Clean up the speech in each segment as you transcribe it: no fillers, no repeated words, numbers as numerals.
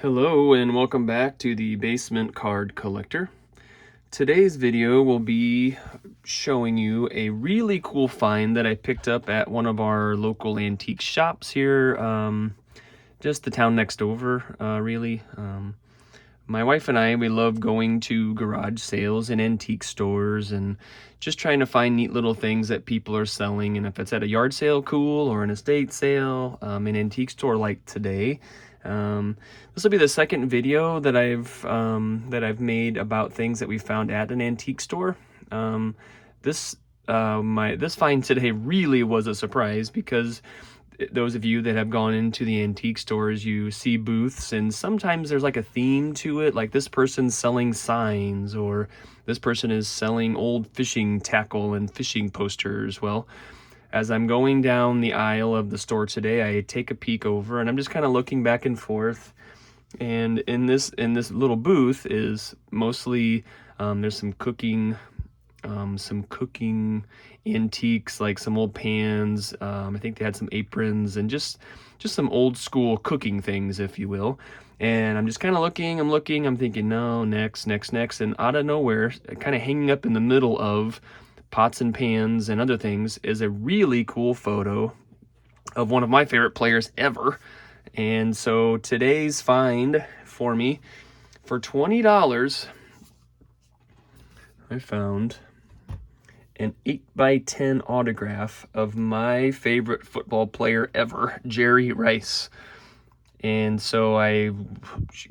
Hello and welcome back to the Basement Card Collector. Today's video will be showing you a really cool find that I picked up at one of our local antique shops here, just the town next over, really. My wife and I, we love going to garage sales and antique stores and just trying to find neat little things that people are selling. And if it's at a yard sale, cool, or an estate sale, an antique store like today. This will be the second video that I've made about things that we found at an antique store. This find today really was a surprise because those of you that have gone into the antique stores, you see booths and sometimes there's like a theme to it, like this person's selling signs or this person is selling old fishing tackle and fishing posters. Well, as I'm going down the aisle of the store today, I take a peek over and I'm just kind of looking back and forth. And in this little booth is mostly there's some cooking antiques, like some old pans. I think they had some aprons and just some old school cooking things, if you will. And I'm just kind of looking, I'm thinking, no, next. And out of nowhere, kind of hanging up in the middle of pots and pans and other things is a really cool photo of one of my favorite players ever. And so today's find for me, for $20, I found an 8x10 autograph of my favorite football player ever, Jerry Rice. And so I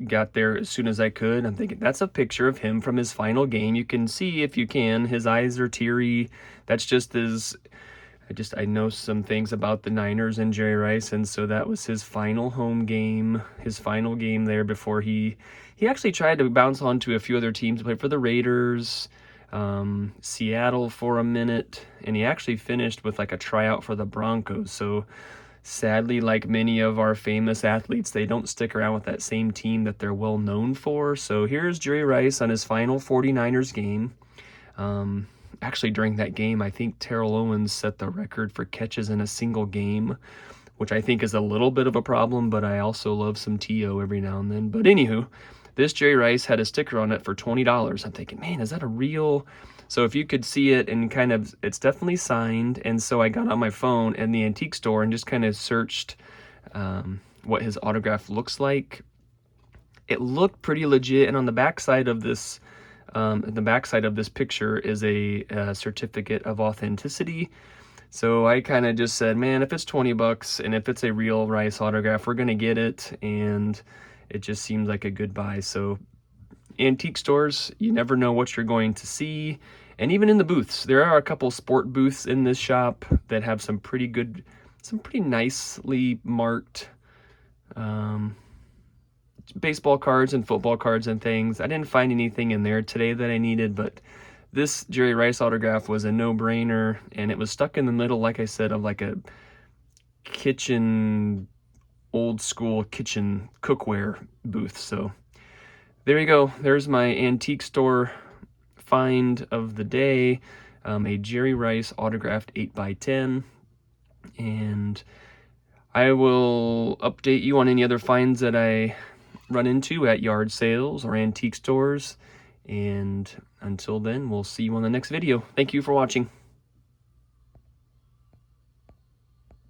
got there as soon as I could. I'm thinking, that's a picture of him from his final game. You can see, if you can, his eyes are teary. That's just his... I know some things about the Niners and Jerry Rice, and so that was his final home game, his final game there before he actually tried to bounce on to a few other teams. He played for the Raiders, Seattle for a minute, and he actually finished with like a tryout for the Broncos. So sadly, like many of our famous athletes, they don't stick around with that same team that they're well known for. So here's Jerry Rice on his final 49ers game. Actually, during that game, I think Terrell Owens set the record for catches in a single game, which I think is a little bit of a problem, but I also love some T.O. every now and then. But anywho, this Jerry Rice had a sticker on it for $20. I'm thinking, man, is that a real... So if you could see it and kind of, it's definitely signed. And so I got on my phone in the antique store and just kind of searched what his autograph looks like. It looked pretty legit. And on the backside of this... the backside of this picture is a certificate of authenticity. So I kind of just said, man, if it's $20 and if it's a real Rice autograph, we're going to get it. And it just seems like a good buy. So antique stores, you never know what you're going to see. And even in the booths, there are a couple sport booths in this shop that have some pretty nicely marked baseball cards and football cards and things. I didn't find anything in there today that I needed, but this Jerry Rice autograph was a no-brainer, and it was stuck in the middle, like I said, of like a kitchen, old school kitchen cookware booth. So there you go. There's my antique store find of the day, a Jerry Rice autographed 8x10, and I will update you on any other finds that I run into at yard sales or antique stores. And until then, we'll see you on the next video. Thank you for watching.